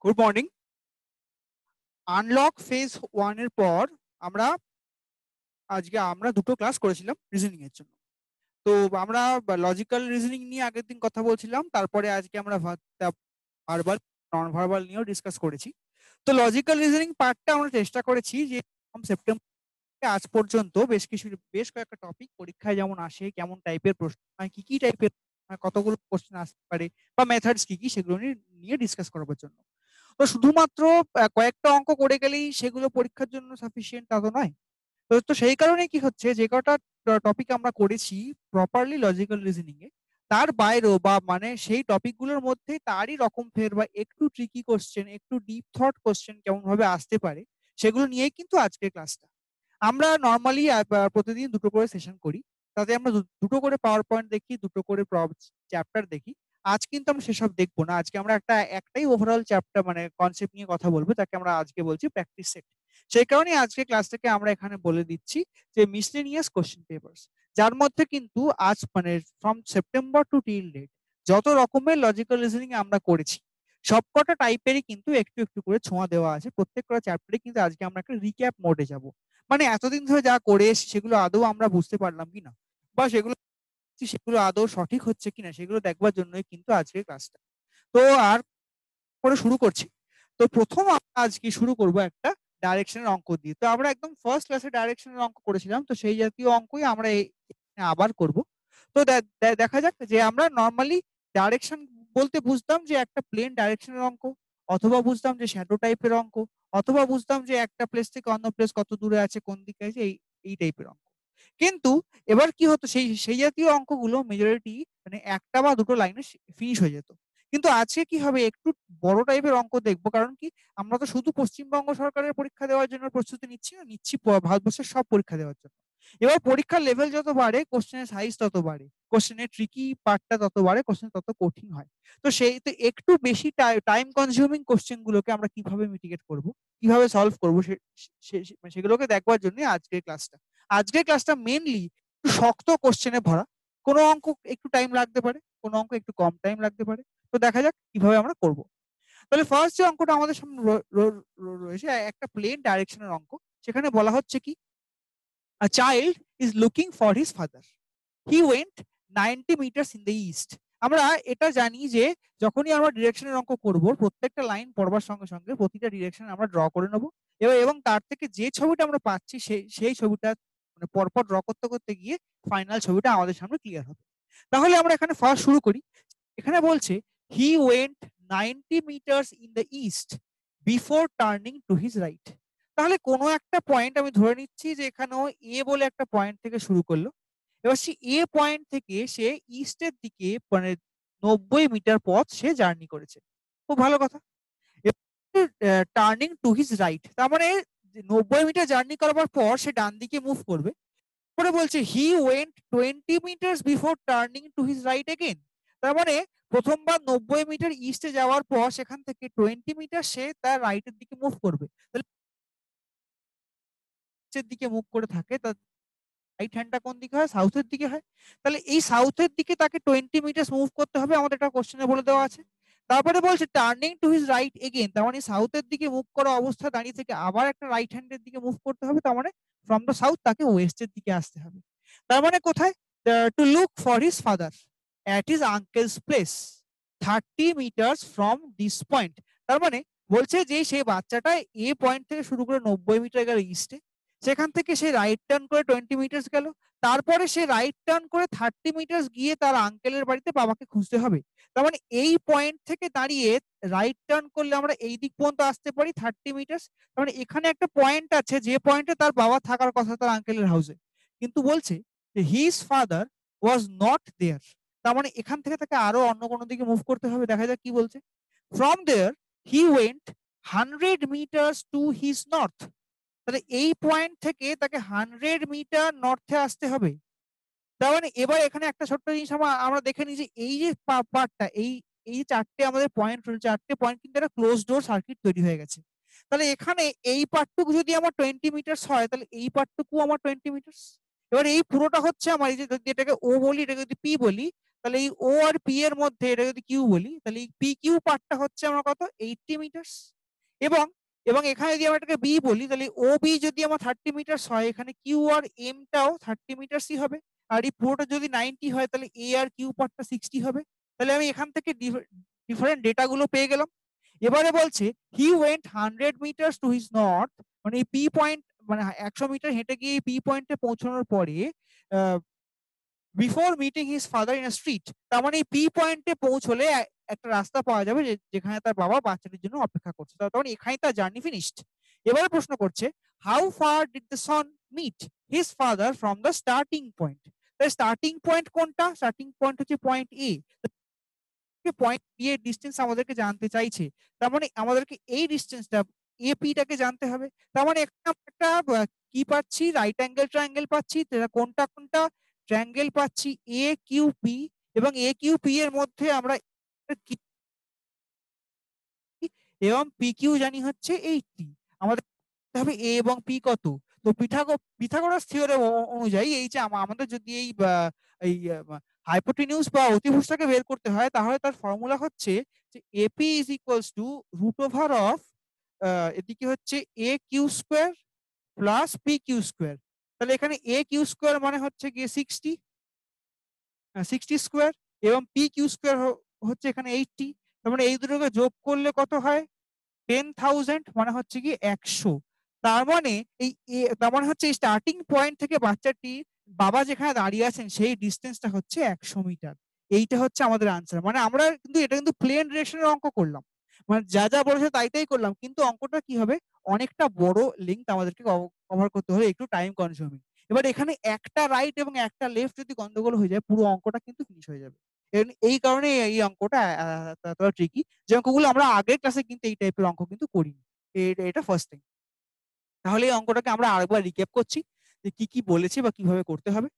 Good morning. Unlock phase 1 এর পর আমরা আজকে দুটো ক্লাস করেছিলাম রিজনিং এর জন্য। তো আমরা লজিক্যাল রিজনিং নিয়ে আগের দিন কথা বলছিলাম, তারপরে আজকে আমরা ভার্বাল নন ভার্বাল নিয়েও ডিসকাস করেছি। তো লজিক্যাল রিজনিং পার্টটা আমরা চেষ্টা করেছি যে সেপ্টেম্বর আজ পর্যন্ত বেশ কয়েকটা টপিক পরীক্ষায় যেমন আসে, কেমন টাইপের প্রশ্ন হয়, কি কি টাইপের কতগুলো কোশ্চেন আসতে পারে বা মেথডস কি কি, সেগুলো নিয়ে ডিসকাস করার জন্য। তো শুধুমাত্র কয়েকটা অঙ্ক করে গেলেই সেগুলো পরীক্ষার জন্য সাফিসিয়েন্ট তা তো নয়। তো সেই কারণে কি হচ্ছে, যে কটা টপিক আমরা করেছি প্রপারলি লজিক্যাল রিজনিং এ, তার বাইরেও বা মানে সেই টপিক গুলোর মধ্যে তারই রকম ফের বা একটু ট্রিকি কোশ্চেন, একটু ডিপ থট কোশ্চেন কেমন ভাবে আসতে পারে, সেগুলো নিয়েই কিন্তু আজকের ক্লাসটা। আমরা নর্মালি প্রতিদিন দুটো করে সেশন করি, তাতে আমরা দুটো করে পাওয়ার পয়েন্ট দেখি, দুটো করে চ্যাপ্টার দেখি। আজ কিন্তু আমরা সেসব দেখবো না, আজকে আমরা একটাই ওভারঅল চ্যাপ্টার মানে কনসেপ্ট নিয়ে কথা বলবো, তাকে আমরা আজকে বলছি প্র্যাকটিস সেট। সেই কারণে আজকে ক্লাসটাকে আমরা এখানে বলে দিচ্ছি যে মিসলেনিয়াস কোশ্চেন পেপারস, যার মধ্যে কিন্তু আজ মানে from September to till date যত রকমের লজিক্যাল রিজনিং আমরা করেছি সবকটা টাইপেরই কিন্তু একটু একটু করে ছোঁয়া দেওয়া আছে প্রত্যেকটা চ্যাপ্টারে। কিন্তু আজকে আমরা একটা রিক্যাপ মোডে যাব, মানে এতদিন ধরে যা করে এসেছি সেগুলো আদৌ আমরা বুঝতে পারলাম কিনা বা সেগুলো আদৌ সঠিক হচ্ছে কিনা সেগুলো দেখবার জন্যই কিন্তু আজকে ক্লাসটা। তো আর করে শুরু করছি। তো প্রথম আমরা আজকে শুরু করব একটা ডাইরেকশনের অঙ্ক দিয়ে। তো আমরা একদম ফার্স্ট ক্লাসে ডাইরেকশনের অঙ্ক করেছিলাম, তো সেই জাতীয় অঙ্কই আমরা আবার করব। তো দেখা যাক যে আমরা নর্মালি ডাইরেকশন বলতে বুঝতাম যে একটা প্লেন ডাইরেকশনের অঙ্ক, অথবা বুঝতাম যে শ্যাডো টাইপের অঙ্ক, অথবা বুঝতাম যে একটা প্লেস থেকে অন্য প্লেস কত দূরে আছে, কোন দিকে আছে, এই এই টাইপের অঙ্ক। কিন্তু এবার কি হতো, সেই সেই জাতীয় অঙ্কগুলো মেজরিটি মানে একটা বা দুটো লাইনে ফিনিশ হয়ে যেত। কিন্তু আজকে কি হবে, একটু বড় টাইপের অঙ্ক দেখবো। কারণ কি, আমরা তো শুধু পশ্চিমবঙ্গ সরকারের পরীক্ষা দেওয়ার জন্য প্রস্তুতি নিচ্ছি না, নিচ্ছি ভারতবর্ষের সব পরীক্ষা দেওয়ার জন্য। এবার পরীক্ষার লেভেল যত বাড়ে, কোশ্চেনের সাইজ তত বাড়ে, কোশ্চেনের ট্রিকি পার্টটা তত বাড়ে, কোশ্চেন তত কঠিন হয়। তো সেই তো একটু বেশি টাইম কনজিউমিং কোশ্চেন গুলোকে আমরা কিভাবে মিটিগেট করব, কিভাবে সলভ করবো, সেগুলোকে দেখবার জন্য আজকের ক্লাসটা মেনলি শক্ত কোশ্চেনে ভরা। কোনো অঙ্ক একটু টাইম লাগতে পারে, কোনো অঙ্ক একটু কম টাইম লাগতে পারে। তো দেখা যাক কিভাবে আমরা করব। তাহলে ফার্স্ট যে অঙ্কটা আমাদের সামনে রয়েছে একটা প্লেন ডাইরেকশনের অঙ্ক। সেখানে বলা হচ্ছে কি, a child is looking for his father, he went 90 meters in the east। আমরা এটা জানি যে যখনই আমরা ডিরেকশনের অঙ্ক করব, প্রত্যেকটা লাইন পড়বার সঙ্গে সঙ্গে প্রতিটা ডিরেকশন আমরা ড্র করে নেব, এবং তার থেকে যে ছবিটা আমরা পাচ্ছি সেই ছবিটা মানে পরপর ড্র করতে করতে গিয়ে ফাইনাল ছবিটা আমাদের সামনে ক্লিয়ার হবে। তাহলে আমরা এখানে ফার্স্ট শুরু করি। এখানে বলছে he went 90 metres in the east before turning to his right. তাহলে কোনো একটা পয়েন্ট আমি ধরে নিচ্ছি যে এখানেও এ বলে একটা পয়েন্ট থেকে শুরু করলো। এবার সে এ পয়েন্ট থেকে সে ইস্টের দিকে মানে 90 মিটার পথ সে জার্নি করেছে। খুব ভালো কথা। টার্নিং টু হিজ রাইট, তার মানে 90 মিটার জার্নি করার পর সে ডান দিকে মুভ করবে। পরে বলছে he went 20 metres before turning to his right again. তার মানে প্রথমবার 90 মিটার ইস্টে যাওয়ার পর সেখান থেকে 20 মিটার সে তার রাইটের দিকে মুভ করবে। তাহলে দিকে মুভ করে থাকে, তার রাইট হ্যান্ডটা কোন দিকে হয়, সাউথের দিকে হয়। তাহলে এই সাউথের দিকে তাকে 20 মিটার মুভ করতে হবে, আমাদের একটা কোশ্চেনে বলে দেওয়া আছে। তারপরে বলছে turning to his right again, তার মানে সাউথের দিকে মুভ করা অবস্থা দাঁড়িয়ে থেকে আবার একটা রাইট হ্যান্ডের দিকে মুভ করতে হবে, তার মানে ফ্রম দ্য সাউথ তাকে ওয়েস্টের দিকে আসতে হবে। তার মানে কোথায়, to look for his father at his uncle's place 30 metres from this point. তার মানে বলছে যে সেই বাচ্চাটা এ পয়েন্ট থেকে শুরু করে 90 মিটার গেল ইস্টে, সেখান থেকে সে রাইট টার্ন করে 20 মিটার্স গেল, তারপরে সে রাইট টার্ন করে 30 মিটার্স গিয়ে তার আঙ্কেলের বাড়িতে বাবাকে খুঁজতে হবে। তার মানে এই পয়েন্ট থেকে দাঁড়িয়ে রাইট টার্ন করলে আমরা এই দিক পর্যন্ত আসতে পারি 30 মিটার্স। তার মানে এখানে একটা পয়েন্ট আছে যে পয়েন্টে তার বাবা থাকার কথা, তার আঙ্কেলের হাউসে, কিন্তু বলছে যে his father was not there. তার মানে এখান থেকে তাকে আরো অন্য কোনো দিকে মুভ করতে হবে। দেখা যাক কি বলছে। From there he went 100 metres to his north. তাহলে এই পয়েন্ট থেকে তাকে 100 মিটার নর্থে আসতে হবে। তার মানে এবার এখানে একটা ছোট্ট জিনিস আমরা দেখে নিই যে এই যে পার্টটা, এই এই চারটে আমাদের পয়েন্ট রয়েছে, চারটে পয়েন্ট কিন্তু একটা ক্লোজ ডোর সার্কিট তৈরি হয়ে গেছে। তাহলে এখানে এই পার্টটুকু যদি আমার 20 মিটার্স হয়, তাহলে এই পার্টটুকু আমার 20 মিটার্স, এবার এই পুরোটা হচ্ছে আমার, এই যে যদি এটাকে ও বলি, এটাকে যদি পি বলি, তাহলে এই ও আর পি এর মধ্যে এটা যদি কিউ বলি, তাহলে এই পি কিউ পার্টটা হচ্ছে আমার কত 80 মিটার। এবং এবং এখানে যদি আমরা এটাকে বি বলি, তাহলে ও বি যদি আমার 30 মিটার হয়, এখানে কিউ আর এমটাও 30 মিটারসই হবে। আর এই পুরোটা যদি 90 হয়, তাহলে এ আর কিউ পার্টটা 60 হবে। তাহলে আমি এখান থেকে ডিফারেন্ট ডেটাগুলো পেয়ে গেলাম। এবারে বলছে he went 100 metre to his north, মানে এই পি পয়েন্ট, মানে 100 মিটার হেঁটে গিয়ে পি পয়েন্টে পৌঁছানোর পরে before meeting his father in a street, তার মানে এই পি পয়েন্টে পৌঁছলে একটা রাস্তা পাওয়া যাবে যেখানে তার বাবা বাচ্চাটির জন্য অপেক্ষা করছে, তার মানে এখানেই তার জার্নি ফিনিশড। এবারে প্রশ্ন করছে how far did the son meet his father from the starting point. Starting point কোনটা? স্টার্টিং পয়েন্ট হচ্ছে পয়েন্ট এ। পয়েন্ট বি এর ডিস্টেন্স আমাদেরকে জানতে চাইছে, তার মানে আমাদেরকে এই ডিস্টেন্সটা এপি টাকে জানতে হবে। তার মানে একটা কি পাচ্ছি, রাইট অ্যাঙ্গেল ট্রায়াঙ্গেল পাচ্ছি। কোনটা কোনটা ট্রায়াঙ্গেল পাচ্ছি? এ কিউ পি, এবং এ কিউ পি এর মধ্যে আমরা এবং পি কিউ জানি হচ্ছে 80। আমাদের হবে এ এবং পি কত। তো পিথাগোরাস থিওরেম অনুযায়ী এই যে আমাদের যদি এই হাইপোটেনিউস বা অতিভুজটাকে বের করতে হয়, তাহলে তার ফর্মুলা হচ্ছে যে AP is equals to root over of, এদিকে হচ্ছে A Q square plus P Q square. তাহলে এখানে এ কিউ স্কোয়ার মানে হচ্ছে গিয়ে 60 স্কোয়ার, এবং পি কিউ স্কোয়ার হচ্ছে এখানে 80। তার মানে এই দুটোকে যোগ করলে কত হয়? 10,000, মানে হচ্ছে কি 100। তার মানে তার মানে হচ্ছে স্টার্টিং পয়েন্ট থেকে বাচ্চাটি বাবা যেখানে দাঁড়িয়ে আছেন সেই ডিস্টেন্সটা হচ্ছে 100 মিটার। এইটা হচ্ছে আমাদের আনসার। মানে আমরা কিন্তু এটা কিন্তু প্লেন ডিরেকশনের অঙ্ক করলাম, মানে যা যা বলেছে তাই তাই করলাম, কিন্তু অঙ্কটা কি হবে, অনেকটা বড় লেন্থ আমাদেরকে কভার করতে হলে একটু টাইম কনজিউমিং। এবার এখানে একটা রাইট এবং একটা লেফট যদি গন্ডগোল হয়ে যায়, পুরো অঙ্কটা কিন্তু ফিনিশ হয়ে যাবে। এই কারণে এই অঙ্কটা এতটা ট্রিকি, যে অঙ্কগুলো আমরা আগের ক্লাসে কিন্তু এই টাইপের অঙ্ক কিন্তু করিনি। এটা ফার্স্ট টাইম। তাহলে এই অঙ্কটাকে আমরা আরেকবার রিক্যাপ করছি যে কি কি বলেছে বা কিভাবে করতে হবে।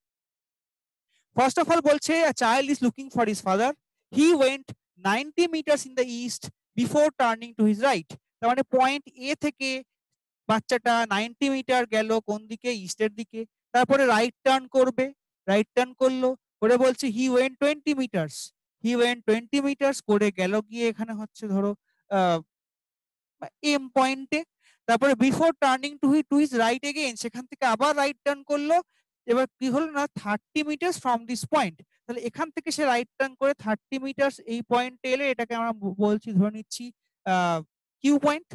ফার্স্ট অফ অল বলছে a child is looking for his father. He went 90 meters in the east before turning to his right. তার মানে পয়েন্ট এ থেকে বাচ্চাটা 90 মিটার গেল কোন দিকে? ইস্টের দিকে। তারপরে রাইট টার্ন করবে, রাইট টার্ন করলো, করে বলছে he went 20 metres, he went 20 metres করে গেল গিয়ে এখানে হচ্ছে ধরো এম পয়েন্টে। তারপরে before turning to his right again, সেখান থেকে আবার রাইট টার্ন করলো। এবার কি হলো না, 30 মিটার্স ফ্রম দিস পয়েন্ট, তাহলে এখান থেকে সে রাইট টার্ন করে 30 মিটার্স এই পয়েন্টে এলে এটাকে আমরা বলছি, ধরে নিচ্ছি কিউ পয়েন্ট।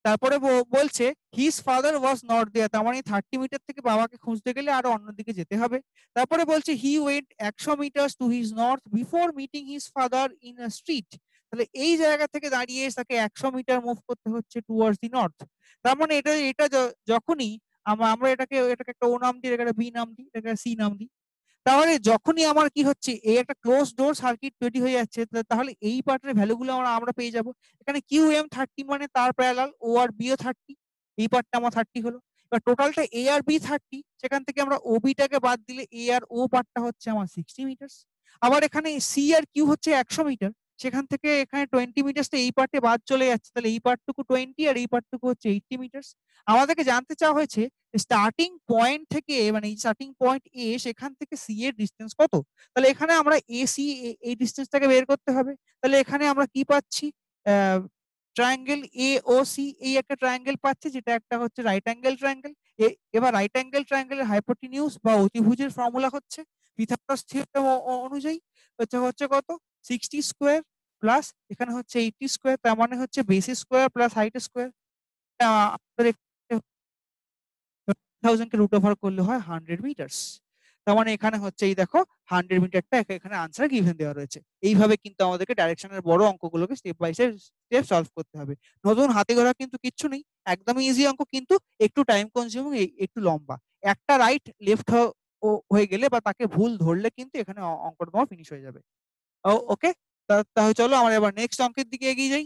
তারপরে বলছে his father was not there, তার মানে 30 মিটার থেকে বাবাকে খুঁজতে গেলে আরো অন্যদিকে যেতে হবে। তারপরে বলছে he went 100 metres to his north before meeting his father in a street, তাহলে এই জায়গা থেকে দাঁড়িয়ে তাকে 100 মিটার মুভ করতে হচ্ছে টুয়ার্ডস দি নর্থ। তার মানে এটা এটা যখনই আমরা এটাকে একটা ও নাম দিই, এটাকে বি নাম দিই, এটাকে সি নাম দিই, তাহলে যখনই আমার কি হচ্ছে এই একটা ক্লোজ ডোর সার্কিট তৈরি হয়ে যাচ্ছে, তাহলে এই পার্টের ভ্যালুগুলো আমরা পেয়ে যাব। এখানে কিউ এম 30 মানে তার প্যারালাল ও আর বি ও 30, এই পার্টটা আমার 30 হলো। এবার টোটালটা এ আর বি 30, সেখান থেকে আমরা ও বিটাকে বাদ দিলে এ আর ও পার্টটা হচ্ছে আমার 60 মিটার। আবার এখানে সি আর কিউ হচ্ছে 100 মিটার, সেখান থেকে এখানে 20 মিটারসটা এই পার্টে বাদ চলে যাচ্ছে, তাহলে এই পার্টটুকু 20 আর এই পার্টটুকু হচ্ছে 80 মিটার। আমাদেরকে জানতে চাওয়া হয়েছে স্টার্টিং পয়েন্ট থেকে, মানে স্টার্টিং পয়েন্ট এ, সেখান থেকে সি এর ডিস্টেন্স কত। তাহলে এখানে আমরা এ সি এই ডিস্টেন্সটাকে বের করতে হবে। তাহলে এখানে আমরা কি পাচ্ছি, ট্রায়াঙ্গেল এ ও সি, এই একটা ট্রায়াঙ্গেল পাচ্ছি, যেটা একটা হচ্ছে রাইট অ্যাঙ্গেল ট্রায়াঙ্গেল। এবার রাইট অ্যাঙ্গেল ট্রায়াঙ্গেলের হাইপোটেনিউস বা অতিভুজের ফর্মুলা হচ্ছে পিথাগোরাস থিওরেম অনুযায়ী হচ্ছে কত, 60 স্কোয়ার প্লাস এখানে হচ্ছে 80 স্কোয়ার, তার মানে হচ্ছে base square plus height square. আমাদের 1000 কে রুট ওভার করলে হয় 100 মিটারস। তার মানে এখানে হচ্ছে এই দেখো 100 মিটারটা এখানে আনসার গিভেন দেওয়া রয়েছে। এইভাবে কিন্তু আমাদেরকে ডাইরেকশনের বড় অঙ্কগুলোকে স্টেপ বাই স্টেপ সলভ করতে হবে। নতুন হাতে গড়া কিন্তু কিচ্ছু নেই, একদমই ইজি অঙ্ক, কিন্তু একটু টাইম কনজিউমিং, একটু লম্বা। একটা রাইট লেফট হয়ে গেলে বা তাকে ভুল ধরলে কিন্তু এখানে অঙ্কটা তোমার ফিনিশ হয়ে যাবে। ওকে, তাহলে চলো আমরা এবার নেক্সট অঙ্কের দিকে এগিয়ে যাই।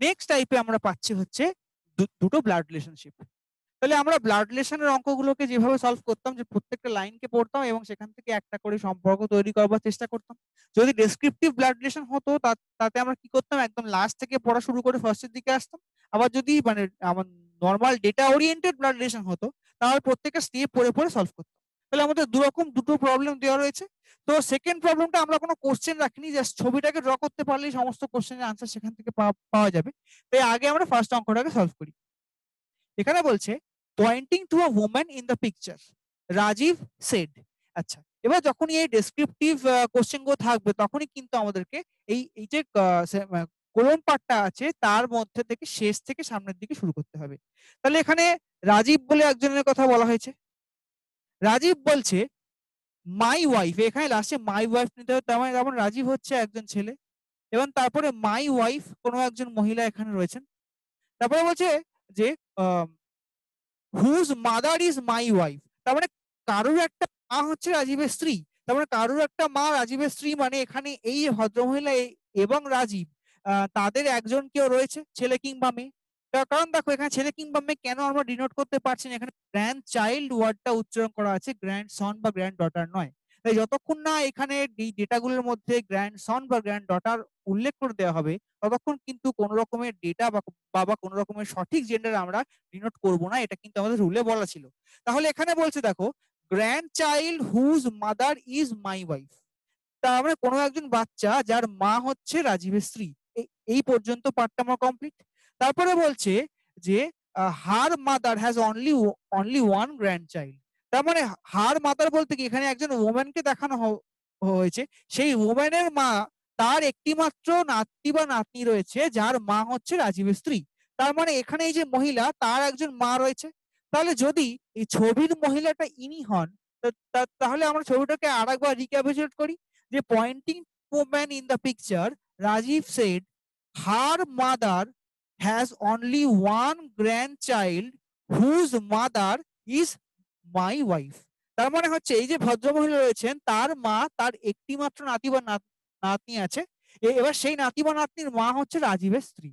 নেক্সট টাইপে আমরা পাচ্ছি হচ্ছে দুটো ব্লাড রিলেশনশিপ। তাহলে আমরা ব্লাড রিলেশনের অঙ্কগুলোকে যেভাবে সলভ করতাম, যে প্রত্যেকটা লাইনকে পড়তাম এবং সেখান থেকে একটা করে সম্পর্ক তৈরি করবার চেষ্টা করতাম। যদি ডেসক্রিপটিভ ব্লাড রিলেশন হতো তাতে আমরা কি করতাম, একদম লাস্ট থেকে পড়া শুরু করে ফার্স্টের দিকে আসতাম। আবার যদি মানে আমার normal data oriented blood relation হতো, তাহলে প্রত্যেকটা স্টেপ পড়ে পড়ে সলভ করতাম। তাহলে আমাদের দুটো প্রবলেম দেওয়া রয়েছে। তো সেকেন্ড প্রবলেমটা আমরা কোনো কোশ্চেন রাখিনি, জাস্ট ছবিটাকে ড্র করতে পারলেই সমস্ত কোশ্চেনের আনসার সেখান থেকে পাওয়া যাবে। তাই আগে আমরা ফার্স্ট অঙ্কটাকে সলভ করি। এখানে বলছে pointing to a woman in the picture Rajiv said. আচ্ছা, এবার যখনই এই ডেসক্রিপটিভ কোশ্চেন গুলো থাকবে তখনই কিন্তু আমাদেরকে এই যে কোলন পার্টটা আছে তার মধ্যে থেকে শেষ থেকে সামনের দিকে শুরু করতে হবে। তাহলে এখানে রাজীব বলে একজনের কথা বলা হয়েছে। রাজীব বলছে মাই ওয়াইফ, এখানে লাস্টে মাই ওয়াইফ নিতে হবে, তেমন রাজীব হচ্ছে একজন ছেলে এবং তারপরে মাই ওয়াইফ কোনো একজন মহিলা এখানে রয়েছেন। তারপরে বলছে যে whose mother is my wife, তার মানে কারোর একটা মা হচ্ছে রাজীবের স্ত্রী। তার মানে কারোর একটা মা রাজীবের স্ত্রী, মানে এখানে এই ভদ্রমহিলা এবং রাজীব তাদের একজন কেউ রয়েছে, ছেলে কিংবা মেয়ে। কারণ দেখো এখানে ছেলে কিংবা মেয়ে কেন আমরা ডিনোট করতে পারছি না, এখানে গ্র্যান্ড চাইল্ড ওয়ার্ডটা উচ্চারণ করা আছে, গ্র্যান্ড সন বা গ্র্যান্ড ডটার নয়। তাই যতক্ষণ না এখানে এই ডেটাগুলোর মধ্যে গ্র্যান্ড সন বা গ্র্যান্ড ডটার উল্লেখ করে দেওয়া হবে ততক্ষণ কিন্তু কোন রকমের ডেটা বা কোন রকমের সঠিক জেন্ডার আমরা ডিনোট করব না, এটা কিন্তু আমাদের রুলে বলা ছিল। তাহলে এখানে বলছে দেখো grandchild whose mother is my wife, তার মানে কোনো একজন বাচ্চা যার মা হচ্ছে রাজীবের স্ত্রী। এই পর্যন্ত পার্টটা আমার কমপ্লিট। তারপরে বলছে যে her mother has only one grand child, তার মানে হার মাদার বলতে কি এখানে একজন ওম্যানকে দেখানো হয়েছে, সেই ওম্যানের মা তার একটি মাত্র নাতি বা নাতনি রয়েছে যার মা হচ্ছে রাজীবের স্ত্রী। তার মানে এখানে এই যে মহিলা তার একজন মা রয়েছে। তাহলে যদি এই ছবির মহিলাটা ইনি হন তাহলে আমরা ছবিটাকে আরেকবার রিক্যাপিচুলেট করি যে Poynting woman in the picture Rajiv said her mother has only one grandchild whose mother is my wife, তার মানে হচ্ছে এই যে ভদ্রমহিলা রয়েছেন তার মা তার একটি মাত্র নাতি বা নাতনি আছে, এবার সেই নাতি বা নাতনির মা হচ্ছে রাজীবের স্ত্রী।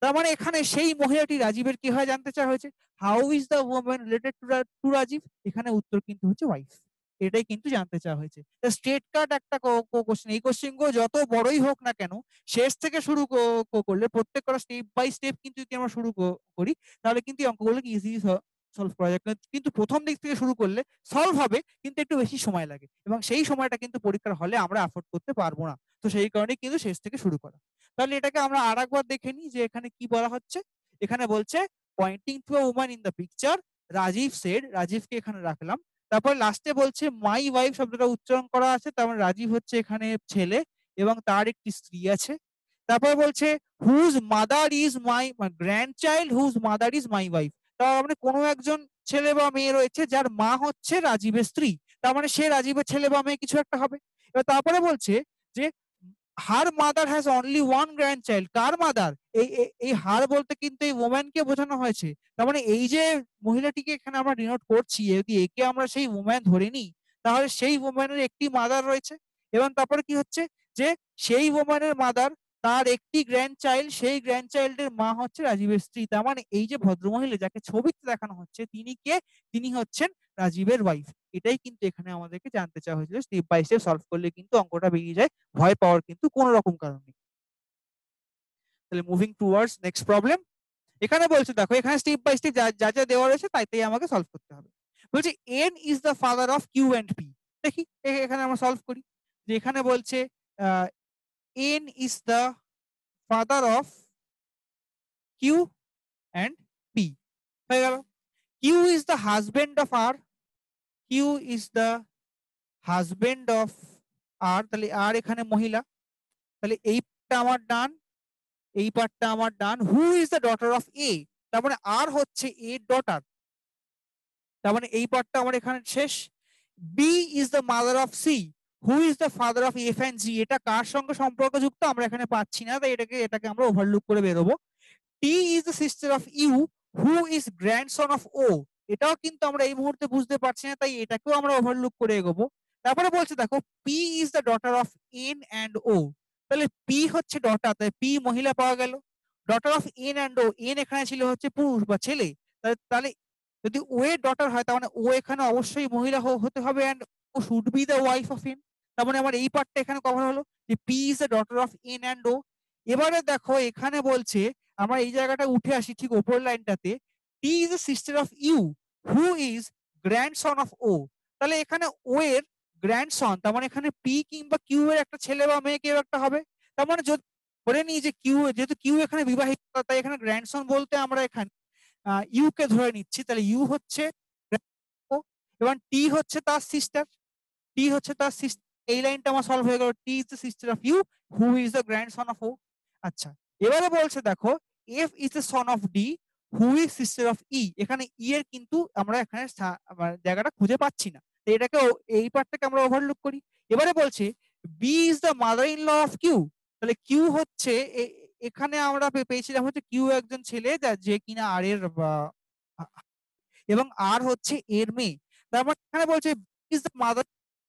তার মানে এখানে সেই মহিলাটি রাজীবের কি হয় জানতে চাওয়া হয়েছে, how is the woman related to Rajiv, এখানে উত্তর কিন্তু হচ্ছে ওয়াইফ, এটাই কিন্তু জানতে চাওয়া হয়েছে। স্ট্রেট কাট একটা কোশ্চেন, এই কোশ্চেন গুলো যত বড়ই হোক না কেন শেষ থেকে শুরু করলে প্রত্যেকটা স্টেপ বাই স্টেপ কিন্তু যদি আমরা শুরু করি তাহলে কিন্তু এই অঙ্কগুলো ইজিলি সলভ করা যায়, কিন্তু প্রথম দিক থেকে শুরু করলে সলভ হবে কিন্তু একটু বেশি সময় লাগে এবং সেই সময়টা কিন্তু পরীক্ষার হলে আমরা অ্যাফোর্ড করতে পারবো না। তো সেই কারণে কিন্তু শেষ থেকে শুরু করা। তাহলে এটাকে আমরা আরেকবার দেখে নিই যে এখানে কি বলা হচ্ছে। এখানে বলছে pointing to a woman in the picture Rajiv said, রাজীবকে এখানে রাখলাম। তারপর লাস্টে বলছে মাই ওয়াইফ শব্দটা উচ্চারণ করা আছে, তার মানে রাজীব হচ্ছে এখানে ছেলে এবং তার একটি স্ত্রী আছে। তারপর বলছে whose mother is my grandchild whose mother is my wife, তার মানে কোনো একজন ছেলে বা মেয়ে রয়েছে যার মা হচ্ছে রাজীবের স্ত্রী, তার মানে সে রাজীবের ছেলে বা মেয়ে কিছু একটা হবে। এবার তারপরে বলছে যে her mother has only one grand child, car mother, এই হার বলতে কিন্তু এই ওম্যানকে বোঝানো হয়েছে। তার মানে এই যে মহিলাটিকে এখানে আমরা ডিনোট করছি যদি একে আমরা সেই ওম্যান ধরে নিই তাহলে সেই ওম্যানের একটি মাদার রয়েছে এবং তারপরে কি হচ্ছে যে সেই ওম্যানের মাদার তার একটি গ্র্যান্ড চাইল্ড, সেই গ্র্যান্ড চাইল্ডের মা হচ্ছে রাজীবের স্ত্রী। তার মানে এই যে ভদ্রমহিলা যাকে ছবিতে দেখানো হচ্ছে তিনি কে, তিনি হচ্ছেন রাজীবের ওয়াইফ। এটাই কিন্তু এখানে আমাদেরকে জানতে চাওয়া হয়েছিল, স্টেপ বাই স্টেপ সলভ করলে কিন্তু অঙ্কটা বেরিয়ে যায়, ভয় পাওয়ার কিন্তু কোন রকম কারণ নেই। তাহলে মুভিং টুয়ার্ডস নেক্সট প্রবলেম, এখানে বলছে দেখো এখানে স্টেপ বাই স্টেপ যা যা দেওয়া রয়েছে তাই আমাকে সলভ করতে হবে। বলছে N is the father of Q and P, দেখি এখানে আমরা সলভ করি। যে এখানে বলছে N is the father of Q and P, হয়ে গেল। Q is the husband of R, Q is the husband of R, তাহলে আর এখানে মহিলা, তাহলে এইটা আমার ডান, এই পার্টটা আমার done. Who is the daughter of A, তার মানে আর হচ্ছে এ ডটার, তার মানে এই পার্টটা আমার এখানে শেষ। B is the mother of C, who is the father of F and G, এটা কার সঙ্গে সম্পর্কযুক্ত আমরা এখানে পাচ্ছি না তাই এটাকে আমরা ওভারলুক করে বেরোবো। T is the sister of U, who is grandson of O, এটাও কিন্তু আমরা এই মুহূর্তে বুঝতে পারছি না তাই এটাকেও আমরা ওভারলুক করে এগোবো। তারপরে বলছে দেখো P is the daughter of N and O, তাহলে পি হচ্ছে ডটার, তাই পি মহিলা পাওয়া গেল। Daughter of N and O, N এখানে ছিল হচ্ছে পুরুষ বা ছেলে, তাহলে যদি ও এর ডটার হয় তার মানে ও এখানে অবশ্যই মহিলা হতে হবে and O should be the wife of N, তার মানে আমার এই পার্টটা এখানে কভার হলো যে P is the daughter of N and O. এবারে দেখো এখানে বলছে আমরা এই জায়গাটা উঠে আসি ঠিক ওপর লাইনটাতে, T T is the sister of U who is grandson of O. তাহলে এখানে ও এর গ্র্যান্ডসন, তার মানে এখানে পি কিংবা কিউ এর একটা ছেলে বা মেয়ে কেউ একটা হবে। তার মানে যদি ধরে নিই যে কিউ, যেহেতু কিউ এখানে বিবাহিত, তাই এখানে গ্র্যান্ডসন বলতে আমরা এখানে ইউ কে ধরে নিচ্ছি। তাহলে ইউ হচ্ছে ও এবং টি হচ্ছে তার সিস্টার, টি হচ্ছে তার সিস্টার। এই লাইনটা আমার সলভ হয়ে গেল। T is the sister of U who is the grandson of O. আচ্ছা, এবারে বলছে দেখো F is the son of D who is sister of E. এখানে ই এর কিন্তু আমরা এখানে জায়গাটা খুঁজে পাচ্ছি না, তো এটাকে এই পার্টটাকে আমরা ওভারলুক করি। এবারে বলছে B is the mother in law of Q. তাহলে কিউ হচ্ছে এখানে আমরা পেয়েছিলাম হচ্ছে কিউ একজন ছেলে যে কিনা আর এর এবং আর হচ্ছে এর মেয়ে। তার মানে এখানে বলছে ইজ দ্য মাদার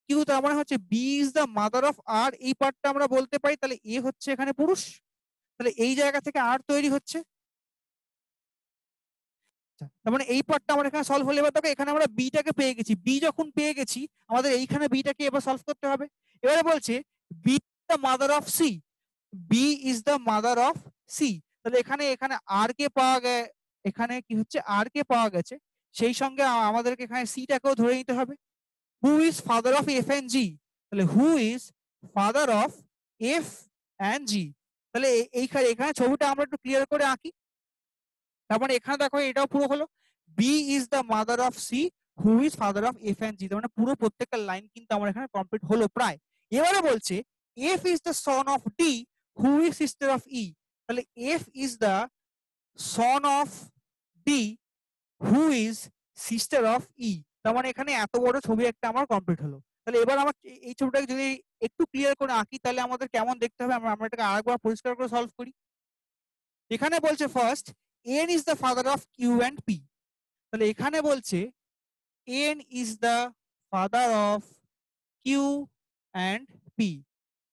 কিউ, তার মানে হচ্ছে B is the mother of R. এই পার্টটা আমরা বলতে পারি। তাহলে এ হচ্ছে এখানে পুরুষ, তাহলে এই জায়গা থেকে আর তৈরি হচ্ছে। তার মানে এই পার্টটা আমার এখানে সলভ হলে, এবার দেখো এখানে আমরা বিটাকে পেয়ে গেছি। বি যখন পেয়ে গেছি আমাদের এইখানে বিটাকে এবার সলভ করতে হবে। এবারে বলছে B the mother of C, B is the mother of C. তাহলে এখানে এখানে আর কে পাওয়া গে, এখানে কি হচ্ছে আর কে পাওয়া গেছে, সেই সঙ্গে আমাদেরকে এখানে সিটাকেও ধরে নিতে হবে। Who is father of F and G. তাহলে who is father of F and G. তাহলে এইখানে এখানে ছবিটা আমরা একটু ক্লিয়ার করে আঁকি। তার মানে এখানে দেখো এটাও পুরো হলো B is the mother of C who is father of F and G. তার মানে পুরো প্রত্যেকটা লাইন কিন্তু আমার এখানে কমপ্লিট হলো প্রায়। এবারে বলছে F is the son of D who is sister of E. তাহলে F is the son of D who is sister of E. তার মানে এখানে এত বড় ছবি একটা আমার কমপ্লিট হলো। তাহলে এবার আমার এই ছবিটাকে যদি একটু ক্লিয়ার করে আঁকি তাহলে আমাদের কেমন দেখতে হবে, আমরা এটাকে আরেকবার পরিষ্কার করে সলভ করি। এখানে বলছে first N is the father of Q and P. তাহলে এখানে বলছে N is the father of Q and P.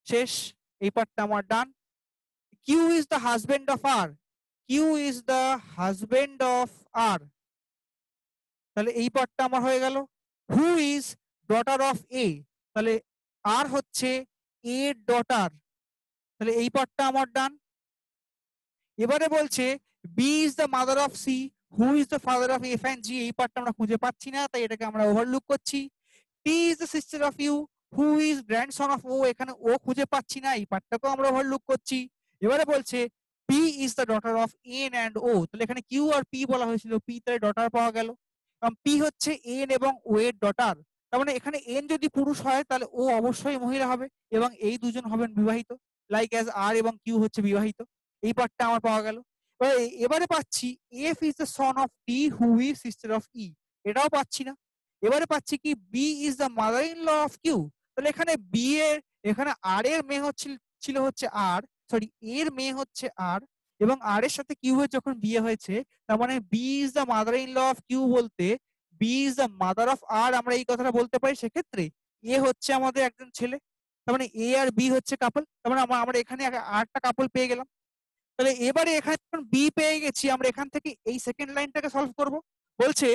শেষ, এই পার্টটা আমার done. Q is the husband of R, Q is the husband of R. তাহলে এই পার্টটা আমার হয়ে গেল। Who is daughter of A, তাহলে আর হচ্ছে এ ডটার। তাহলে এই পার্টটা আমার ডান। এবারে বলছে B is the mother of C who is the father of F and G. এই পার্টটা আমরা খুঁজে পাচ্ছি না, তাই এটাকে আমরা ওভারলুক করছি। T is the sister of U who is grandson of O. এখানে ও খুঁজে পাচ্ছি না, এই পার্টটাকেও আমরা ওভারলুক করছি। এবারে বলছে P is the daughter of N and O. তাহলে এখানে কিউ আর পি বলা হয়েছিল, পি তার ডটার পাওয়া গেল। কারণ পি হচ্ছে এন এবং ও এর ডটার। তার মানে এখানে এন যদি পুরুষ হয় তাহলে ও অবশ্যই মহিলা হবে এবং এই দুজন হবেন বিবাহিত, লাইক অ্যাজ আর এবং কিউ হচ্ছে বিবাহিত। এই পার্টটা আমার পাওয়া গেল। এবারে পাচ্ছি F is the son of D who is sister of E. এটাও পাচ্ছি না। এবারে পাচ্ছি কি B is the mother in law of Q. তাহলে এখানে বি এর, এখানে আর এর মেয়ে ছিল হচ্ছে আর, সরি এর মেয়ে হচ্ছে আর এবং আর এর সাথে কিউ এর যখন বিয়ে হয়েছে, তার মানে B is the mother in law of Q বলতে B is the mother of R আমরা এই কথাটা বলতে পারি। সেক্ষেত্রে এ হচ্ছে আমাদের একজন ছেলে, তার মানে এ আর বি হচ্ছে কাপল। তার মানে আমরা এখানে আরটা কাপল পেয়ে গেলাম। তাহলে এবারে এখানে যখন বি পেয়ে গেছি আমরা এখান থেকে এই সেকেন্ড লাইনটাকে সলভ করব। বলছে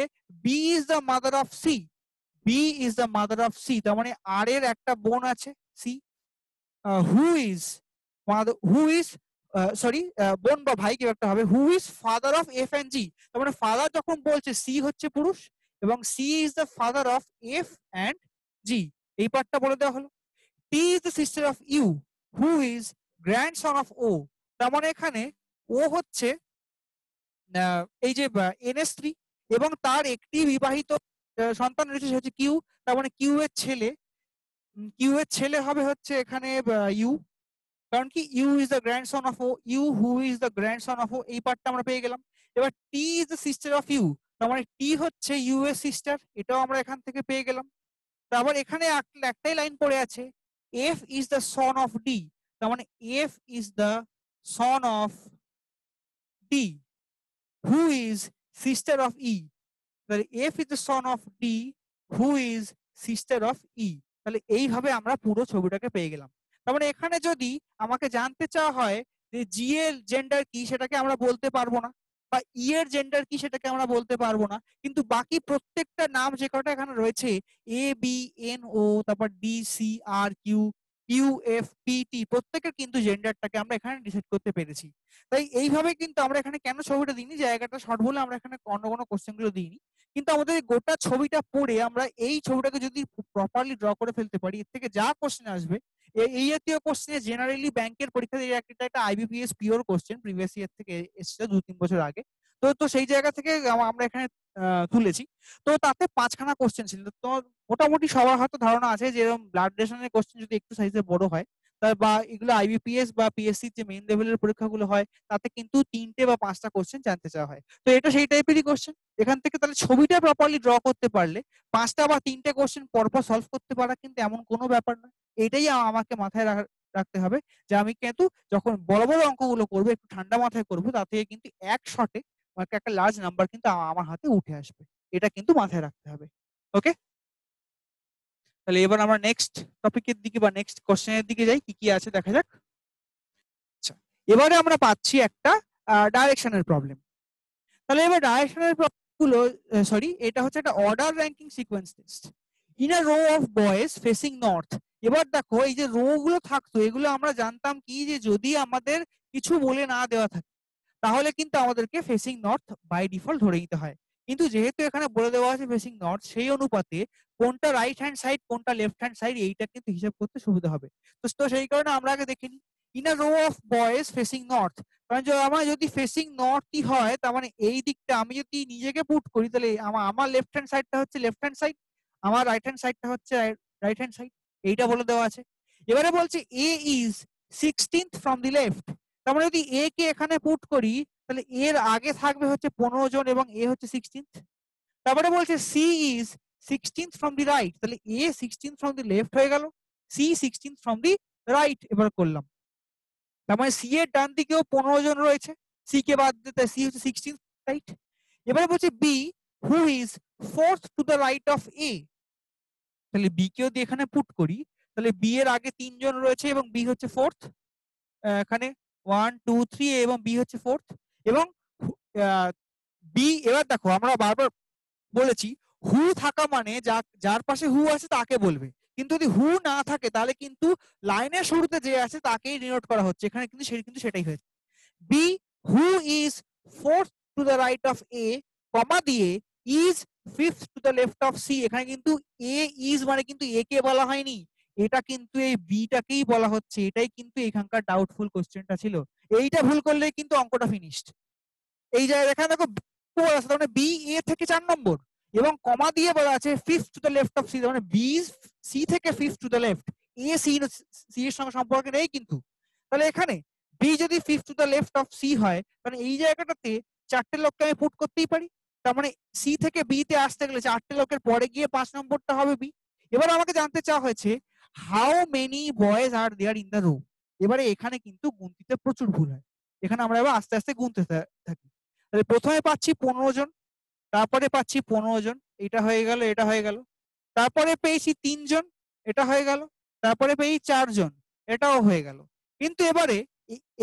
B is the mother of C, B is the mother of C. তার মানে আর এর একটা বোন আছে C. Who is who is sorry বোন বা ভাই কেউ একটা হবে। Who is father of F and G. তার মানে ফাদার যখন বলছে সি হচ্ছে পুরুষ এবং C is the father of F and G. এই পার্টটা বলে দেওয়া হলো। T is the sister of U who is grandson of ও। তার মানে এখানে ও হচ্ছে এই যে এন এর স্ত্রী এবং তার একটি বিবাহিত সন্তান রয়েছে, সে হচ্ছে কিউ। তার মানে কিউ এর ছেলে, কিউ এর ছেলে হবে হচ্ছে এখানে ইউ, কারণ কি U is the grandson of O, U who is the grandson of O. এই পার্টটা আমরা পেয়ে গেলাম। এবার T is the sister of U, তার মানে টি হচ্ছে ইউ এর সিস্টার, এটাও আমরা এখান থেকে পেয়ে গেলাম। তারপর এখানে একটাই লাইন পড়ে আছে F is the son of D. তার মানে F is the son of D who is sister of E. তাহলে F is the son of D who is sister of E. তাহলে এইভাবে আমরা পুরো ছবিটাকে পেয়ে গেলাম। তার মানে এখানে যদি আমাকে জানতে চাওয়া হয় যে জি এর জেন্ডার কি সেটাকে আমরা বলতে পারবো না, বা ই এর জেন্ডার কি সেটাকে আমরা বলতে পারবো না, কিন্তু বাকি প্রত্যেকটা নাম যে কটা এখানে রয়েছে এ বি এন ও তারপর D C R Q U F P T প্রত্যেকের কিন্তু জেন্ডারটাকে আমরা এখানে ডিসাইড করতে পেরেছি। তাই এইভাবে কিন্তু আমরা এখানে কেন ছবিটা দিইনি, জায়গাটা শর্ট বলে আমরা এখানে অন্য কোনো কোশ্চেন গুলো দিইনি, কিন্তু আমাদের গোটা ছবিটা পড়ে আমরা এই ছবিটাকে যদি প্রপারলি ড্র করে ফেলতে পারি, এর থেকে যা কোশ্চেন আসবে এই জাতীয় কোশ্চেনে জেনারেলি ব্যাংকের পরীক্ষাতে একটা IBPS pure question previous year থেকে এসেছে 2-3 বছর আগে। তো সেই জায়গা থেকে আমরা এখানে তুলেছি। তো তাতে 5খানা কোশ্চেন ছিল। তো মোটামুটি সবার হয়তো ধারণা আছে যে এরকম ব্লাড রিলেশনের কোশ্চেন যদি একটু সাইজে বড় হয় বা এগুলো আইবিপিএস বা পিএসসি যে মেইন লেভেলের পরীক্ষাগুলো হয় তাতে কিন্তু 3টে বা 5টা কোশ্চেন জানতে চাওয়া হয়। তো এটা সেই টাইপেরই কোশ্চেন। এখান থেকে তাহলে ছবিটা প্রপারলি ড্র করতে পারলে 5টা বা 3টে কোশ্চেন পরপর সলভ করতে পারা কিন্তু এমন কোনো ব্যাপার নয়। এটাই আমাকে মাথায় রাখতে হবে যে আমি কিন্তু যখন বড় বড় অঙ্কগুলো করবো একটু ঠান্ডা মাথায় করবো, তা থেকে কিন্তু এক শটে একটা লার্জ নাম্বার কিন্তু আমার হাতে উঠে আসবে। এটা কিন্তু মাথায় রাখতে হবে। ওকে, তাহলে এবার আমরা নেক্সট টপিকের দিকে বা নেক্সট কোশ্চেনের দিকে যাই, কি কি আছে দেখা যাক। আচ্ছা, এবারে আমরা পাচ্ছি একটা ডাইরেকশনের প্রবলেম। তাহলে এবার ডাইরেকশনের প্রবলেমগুলো সরি, এটা হচ্ছে একটা order ranking sequence test in a row of boys facing north. এবার দেখো এই যে রো গুলো থাকতো এগুলো আমরা জানতাম কি যে যদি আমাদের কিছু বলে না দেওয়া থাকে তাহলে কিন্তু আমাদেরকে ফেসিং নর্থ বাই ডিফল্ট ধরে নিতে হয়, কিন্তু যেহেতু এখানে বলে দেওয়া আছে ফেসিং নর্থ, সেই অনুপাতে কোনটা রাইট হ্যান্ড সাইড কোনটা লেফট হ্যান্ড সাইড এইটা কিন্তু হিসাব করতে সুবিধা হবে। তো সেই কারণে আমরা আগে দেখে নিই in a row of boys facing north, কারণ আমার যদি ফেসিং নর্থই হয় তার মানে এই দিকটা আমি যদি নিজেকে পুট করি তাহলে আমার লেফট হ্যান্ড সাইডটা হচ্ছে লেফট হ্যান্ড সাইড, আমার রাইট হ্যান্ড সাইডটা হচ্ছে রাইট হ্যান্ড সাইড, এইটা বলে দেওয়া আছে। এবারে বলছে A is 16th from the left, তার মানে যদি এ কে এখানে পুট করি তাহলে এর আগে থাকবে হচ্ছে 15 জন এবং এ হচ্ছে 16th। তারপরে বলছে C is 16th from the right, তাহলে A 16th from the left হয়ে গেল, C 16th from the right এবার করলাম, তার মানে সি এর ডান দিকেও 15 জন রয়েছে, সি কে বাদ দিতে সি হচ্ছে 16th রাইট। এবারে বলছে B who is 4th to the right of A, তাহলে বি কেও দিয়ে এখানে পুট করি, তাহলে বি এর আগে 3 জন রয়েছে এবং বি হচ্ছে 4th, এখানে 1 2 3 এবং বি হচ্ছে 4th এবং বি। এবার দেখো আমরা বারবার বলেছি হু থাকা মানে যার পাশে হু আছে তাকে বলবে, কিন্তু যদি হু না থাকে তাহলে কিন্তু লাইনের শুরুতে যে আছে তাকেই ডিনোট করা হচ্ছে, এখানে কিন্তু সেটাই হয়েছে। B who is 4th to the right of A comma দিয়ে is 5th to the left of C, এখানে কিন্তু এ ইজ মানে কিন্তু এ কে বলা হয়নি, এটা কিন্তু এই বিটাকেই বলা হচ্ছে, এটাই কিন্তু এখানকার ডাউটফুল কোশ্চেনটা ছিল। এইটা ভুল করলে কিন্তু অঙ্কটা ফিনিশড। এই জায়গায় এখানে দেখো বলা আছে মানে বি এ থেকে 4 নম্বর এবং কমা দিয়ে বলা আছে 5th to the left of C, মানে বি সি থেকে 5th to the left, A C এর সঙ্গে সম্পর্ক নেই কিন্তু। তাহলে এখানে বি যদি 5th to the left of C হয় তাহলে এই জায়গাটাতে 4টে লোককে আমি পুট করতেই পারি, তার মানে সি থেকে বি তে আসতে গেলে 4টে লোকের পরে গিয়ে 5 নম্বরটা হবে বি। এবার আমাকে জানতে চাওয়া হয়েছে how many boys are there in the row. এবারে এখানে কিন্তু গুনতিতে প্রচুর ভুল হয়, এখানে আমরা এবার আস্তে আস্তে গুনতে থাকি। তাহলে প্রথমে পাচ্ছি 15 জন, তারপরে পাচ্ছি 15 জন, এটা হয়ে গেল এটা হয়ে গেল, তারপরে পেয়েছি 3 জন, এটা হয়ে গেল, তারপরে পেয়েছি 4 জন, এটাও হয়ে গেল। কিন্তু এবারে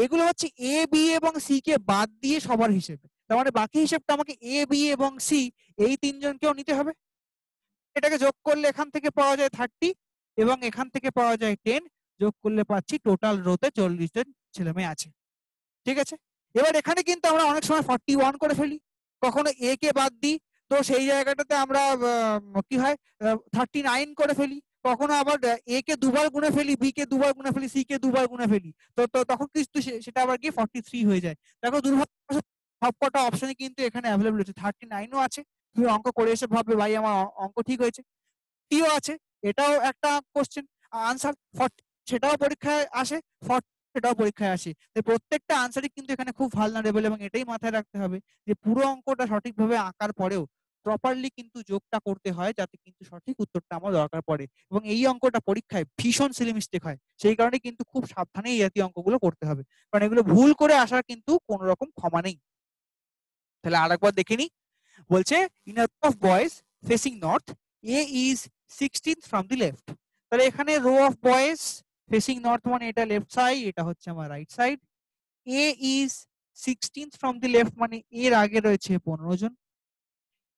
এগুলো হচ্ছে এ বি এবং সি কে বাদ দিয়ে সবার হিসেবে, তার মানে বাকি হিসেবটা আমাকে এ বি এবং সি এই 3 জনকেও নিতে হবে। এটাকে যোগ করলে এখান থেকে পাওয়া যায় 30 এবং এখান থেকে পাওয়া যায় 10, যোগ করলে পাচ্ছি টোটাল রোতে 40 জন ছেলে মেয়ে আছে। ঠিক আছে, এবার এখানে কিন্তু আমরা অনেক সময় 41 করে ফেলি, কখনো এ কে বাদ দিই, তো সেই জায়গাটাতে আমরা কি হয় 39 করে ফেলি, কখনো আবার এ কে দুবার গুণে ফেলি, বি কে দুবার গুণে ফেলি, সি কে দুবার গুণে ফেলি, তো তখন কিন্তু সেটা আবার গিয়ে 43 হয়ে যায়। দেখো দুর্ভাগ্য সবকটা অপশনে কিন্তু এখানে অ্যাভেলেবল আছে, 39ও আছে, তুমি অঙ্ক করে এসে ভাববে ভাই আমার অঙ্ক ঠিক হয়েছে, টিও আছে, এটাও একটা কোশ্চেন আনসার, সেটাও পরীক্ষায় আসে, সেটাও পরীক্ষায় আসে, প্রত্যেকটা আনসারই কিন্তু এখানে খুব ভালনারেবল এবং এটাই মাথায় রাখতে হবে যে পুরো অঙ্কটা সঠিকভাবে আঁকার পরেও প্রপারলি কিন্তু যোগটা করতে হয় যাতে কিন্তু সঠিক উত্তরটা আমার দরকার পড়ে, এবং এই অঙ্কটা পরীক্ষায় ভীষণ সিলি মিস্টেক হয়, সেই কারণে কিন্তু খুব সাবধানে এই জাতীয় অঙ্কগুলো করতে হবে, কারণ এগুলো ভুল করে আসার কিন্তু কোন রকম ক্ষমা নেই। তাহলে আরেকবার দেখে নি, বলছে in a row of boys facing north A is 16th from the left, তাহলে এখানে row of boys facing north মানে এটা লেফট সাইড, এটা হচ্ছে আমার right side, A is 16th from the left মানে এর আগে রয়েছে 15 জন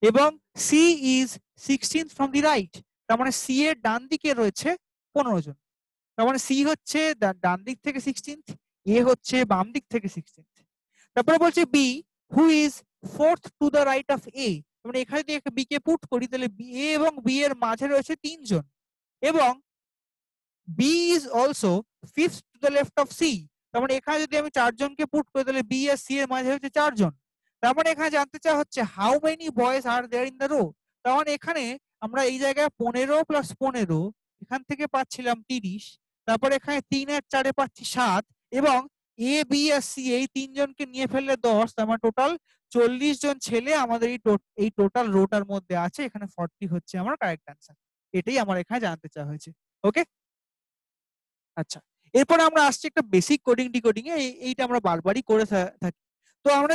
এবং C is 16th from the right, তার মানে সি এর ডান দিকে রয়েছে 15 জন। তার মানে সি হচ্ছে ডান দিক থেকে 16th, এ হচ্ছে বাম দিক থেকে 16th। তারপরে বলছে B who is 4th to the right of A, মানে এখানে যদি বি কে পুট করি তাহলে এ এবং বি এর মাঝে রয়েছে 3 জন, এবং B is also 5th to the left of C, তার মানে এখানে যদি আমি 4 জনকে পুট করি তাহলে বি আর সি এর মাঝে হচ্ছে 4 জন। তার মানে এখানে জানতে চাওয়া হচ্ছে how many boys are there in the row. তার মানে এখানে আমরা এই জায়গায় 15 + 15 এখান থেকে পাচ্ছিলাম 30, তারপরে এখানে 3 আর 4 পাচ্ছি 7, এবং এ বি আর সি এই 3 জনকে নিয়ে ফেললে 10, তার মানে টোটাল 40 জন ছেলে আমাদের এই টোটাল রোটার মধ্যে আছে। এখানে 40 হচ্ছে আমার কারেক্ট অ্যান্সার। এটাই আমার এখানে জানতে চাওয়া হয়েছে। ওকে, আচ্ছা, এরপরে আমরা আসছি একটা বেসিক কোডিং ডিকোডিং এ। এইটা আমরা বারবারই করে থাকি। তো আমরা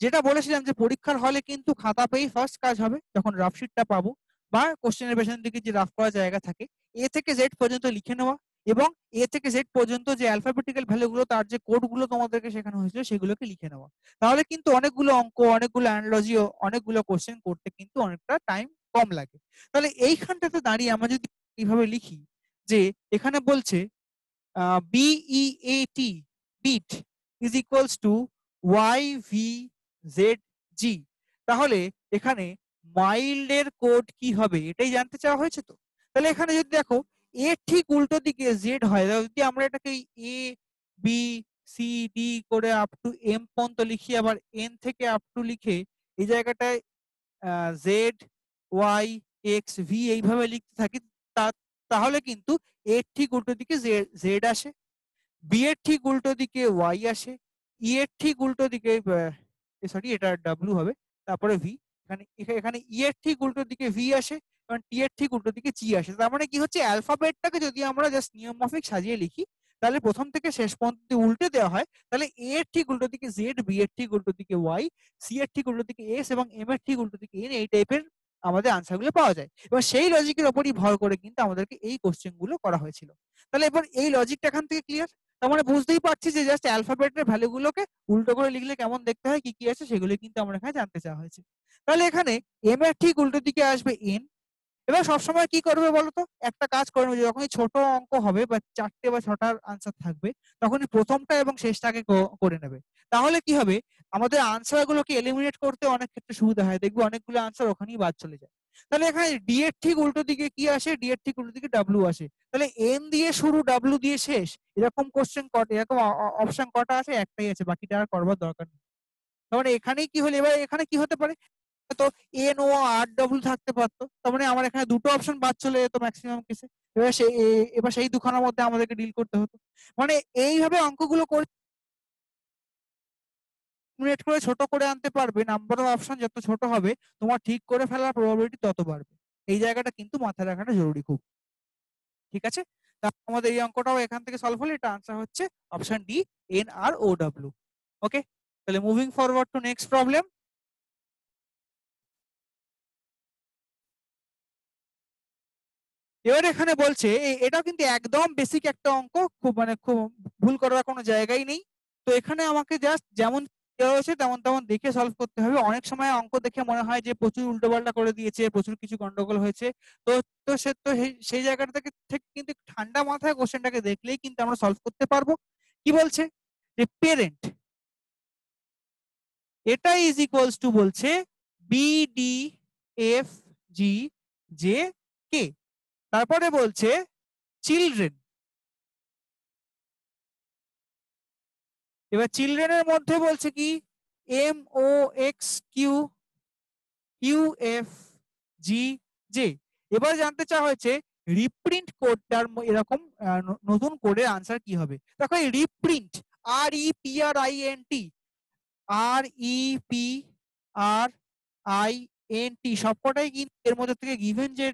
যেটা বলেছিলাম যে পরীক্ষার হলে কিন্তু খাতা পেয়েই ফার্স্ট কাজ হবে, যখন রাফ শিটটা পাবো বা কোশ্চেনের পেছন দিকে যে রাফ করা জায়গা থাকে, এ থেকে জেড পর্যন্ত লিখে নেওয়া, এবং এ থেকে জেড পর্যন্ত যে অ্যালফাবেটিক্যাল ভ্যালুগুলো, তার যে কোডগুলো তোমাদেরকে শেখানো হয়েছিল সেগুলোকে লিখে নেওয়া। তাহলে কিন্তু অনেকগুলো অঙ্ক, অনেকগুলো অ্যানালজি, অনেকগুলো কোশ্চেন করতে কিন্তু অনেকটা টাইম কম লাগে। তাহলে এইখানটাতে দাঁড়িয়ে আমরা যদি এইভাবে লিখি যে এখানে বলছে BEAT beat is equals to YVZG, তাহলে এখানে মাইল্ড এর কোড কি হবে এটাই জানতে চাওয়া হয়েছে। তো তাহলে এখানে যদি দেখো এ ঠিক উল্টো দিকে জেড হয়, যদি আমরা এটাকে এ বি সি ডি করে আপ টু এম পর্যন্ত লিখি, আবার এন থেকে আপ টু লিখে এই জায়গাটায় জেড ওয়াই এক্স ভি এইভাবে লিখতে থাকি, তাহলে কিন্তু এর ঠিক উল্টো দিকে জেড আসে, বি এর ঠিক উল্টো দিকে ওয়াই আসে, ই এর ঠিক উল্টো দিকে সরি এটা ডাব্লিউ হবে, তারপরে ভি, এখানে এখানে ই এর ঠিক উল্টো দিকে ভি আসে, এবং টি এর ঠিক উল্টো দিকে জি আসে। তার মানে কি হচ্ছে, অ্যালফাবেটটাকে যদি আমরা জাস্ট নিয়ম মাফিক সাজিয়ে লিখি, তাহলে প্রথম থেকে শেষ পর্যন্ত উল্টে দেওয়া হয়, তাহলে এ এর ঠিক উল্টো দিকে জেড, বি এর ঠিক উল্টো দিকে ওয়াই, সি এর ঠিক উল্টো দিকে এস, এবং এম এর ঠিক উল্টো দিকে এন, এই টাইপের আমাদের আনসার গুলো পাওয়া যায়। এবং সেই লজিকের উপরই ভর করে কিন্তু আমাদেরকে এই কোশ্চেন গুলো করা হয়েছিল। তাহলে এবার এই লজিকটা এখান থেকে ক্লিয়ার। তার মানে বুঝতেই পারছি যে জাস্ট অ্যালফাবেটের ভ্যালুগুলোকে উল্টো করে লিখলে কেমন দেখতে হয়, কি কি আছে সেগুলো কিন্তু আমরা এখানে জানতে চাওয়া হয়েছে। তাহলে এখানে এম এর ঠিক উল্টো দিকে আসবে এন। এবার সবসময় কি করবে বলতো, একটা কাজ করবে, যখনই ছোট অঙ্ক হবে বা 4টে বা 6টার আনসার থাকবে, তখনই প্রথমটা এবং শেষটাকে করে নেবে। তাহলে কি হবে, আমাদের আনসার গুলোকে এলিমিনেট করতে অনেক ক্ষেত্রে সুবিধা হয়, দেখবে অনেকগুলো আনসার ওখানেই বাদ চলে যায়। তাহলে এখানে ডি এর ঠিক উল্টো দিকে কি আসে, ডি এর ঠিক উল্টো দিকে ডাব্লিউ আসে। তাহলে এন দিয়ে শুরু, ডাব্লিউ দিয়ে শেষ, এরকম কোশ্চেন এরকম অপশন কটা আছে, একটাই আছে, বাকিটা আর করবার দরকার নেই। তার মানে এখানেই কি হলো, এবার এখানে কি হতে পারে, তো এন ও আর ডব্লিউ থাকতে পারতো, তার মানে আমার এখানে দুটো অপশন বাদ চলে যেত ম্যাক্সিমাম কেসে। এবার সেই দুখানার মধ্যে আমাদেরকে ডিল করতে হতো। মানে এইভাবে অঙ্কগুলো করে করে ছোট করে আনতে পারবে, নাম্বার অফ অপশন যত ছোট হবে তোমার ঠিক করে ফেলার প্রবাবিলিটি তত বাড়বে। এই জায়গাটা কিন্তু মাথায় রাখাটা জরুরি খুব। ঠিক আছে, তাহলে আমাদের এই অঙ্কটাও এখান থেকে সলভ হলে এটা আনসার হচ্ছে অপশন ডি, এন আর ও ডব্লিউ। ওকে, তাহলে moving forward to next problem. এবার এখানে বলছে এটাও কিন্তু একদম বেসিক একটা অঙ্ক, খুব মানে খুব ভুল করার কোনো জায়গাই নেই। তো এখানে আমাকে জাস্ট যেমন দেওয়া হয়েছে তেমন তেমন দেখে সলভ করতে হবে। অনেক সময় অঙ্ক দেখে মনে হয় যে প্রচুর উল্টোপাল্টা করে দিয়েছে, প্রচুর কিছু গন্ডগোল হয়েছে। তো তো সে তো সেই জায়গাটা থেকে কিন্তু ঠান্ডা মাথায় কোশ্চেনটাকে দেখলেই কিন্তু আমরা সলভ করতে পারবো। কি বলছে, যে পেরেন্ট এটা ইজ ইকুয়ালস টু বলছে B D F G J K, তারপরে বলছে চিলড্রেন। এবার চিলড্রেনের মধ্যে বলছে কি, M O X Q Q F G J. এবার জানতে চাওয়া হয়েছে রিপ্রিন্ট কোডটার এরকম নতুন কোডের আনসার কি হবে। দেখো এই reprint, R E P R I N T, R E P R I N T সবকটাই কিন্তু এর মধ্যে থেকে গিভেন যে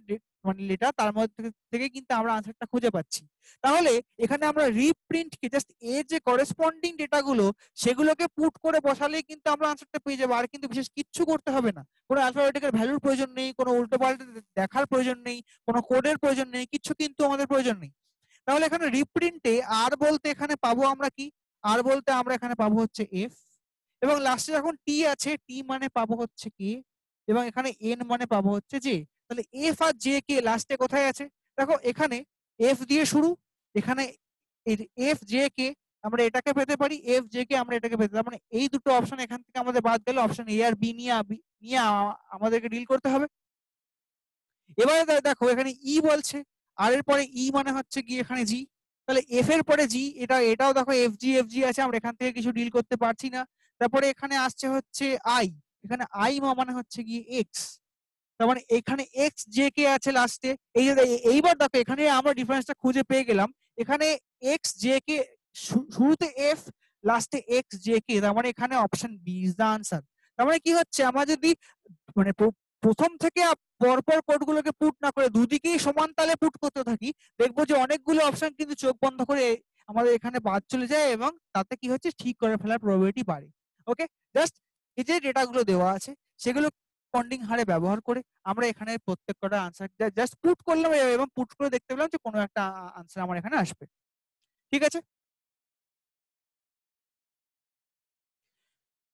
মানে লেটার, তার মধ্যে থেকে কিন্তু আমরা আনসারটা খুঁজে পাচ্ছি। তাহলে এখানে আমরা রিপ্রিন্ট কে জাস্ট এর যে করেসপন্ডিং ডেটাগুলো সেগুলোকে পুট করে বসালেই কিন্তু আমরা আনসারটা পেয়ে যাবো। আর কিন্তু বিশেষ কিচ্ছু করতে হবে না, কোনো অ্যালফাবেটিক্যাল ভ্যালুর প্রয়োজন নেই, কোনো উল্টো পাল্টা দেখার প্রয়োজন নেই, কোনো কোডের প্রয়োজন নেই, কিচ্ছু কিন্তু আমাদের প্রয়োজন নেই। তাহলে এখানে রিপ্রিন্টে আর বলতে এখানে পাবো আমরা কি, আর বলতে আমরা এখানে পাবো হচ্ছে এফ, এবং লাস্টে যখন টি আছে, টি মানে পাবো হচ্ছে কে, এবং এখানে এন মানে পাবো হচ্ছে জে। তাহলে এফ আর জে কে লাস্টে কোথায় আছে, দেখো এখানে এফ দিয়ে শুরু, এখানে এফ জে কে আমরা এটাকে পেতে পারি, এফ জে কে আমরা এটাকে পেতে, তার মানে এই দুটো অপশন এখান থেকে আমাদের বাদ গেলে অপশন এ আর বি নিয়ে আমাদেরকে ডিল করতে হবে। এবারে দেখো এখানে ই বলছে, আর এর পরে ই মানে হচ্ছে কি এখানে জি, তাহলে এফ এর পরে জি, এটাও দেখো এফ জি আছে, আমরা এখান থেকে কিছু ডিল করতে পারছি না। তারপরে এখানে আসছে হচ্ছে আই, এখানে আই মানে হচ্ছে কি এক্স, তার মানে এখানে এক্স জে কে আছে লাস্টে। এইবার দেখো এখানে আমরা ডিফারেন্সটা খুঁজে পেয়ে গেলাম, এখানে এক্স জে কে শুরুতে এফ লাস্টে এক্স জে কে, তার মানে এখানে option B is the answer. তার মানে কি হচ্ছে, আমরা যদি মানে প্রথম থেকে পরপর কোডগুলোকে পুট না করে দুদিকেই সমান তালে পুট করতে থাকি, দেখবো যে অনেকগুলো অপশন কিন্তু চোখ বন্ধ করে আমাদের এখানে বাদ চলে যায় এবং তাতে কি হচ্ছে ঠিক করে ফেলার প্রবাবিলিটি বাড়ে। ওকে, জাস্ট এই যে ডেটাগুলো দেওয়া আছে সেগুলো করেসপন্ডিং হারে ব্যবহার করে আমরা এখানে প্রত্যেকটা আনসার জাস্ট পুট করলাম এবং পুট করে দেখতে পেলাম যে কোনো একটা আনসার আমার এখানে আসবে। ঠিক আছে।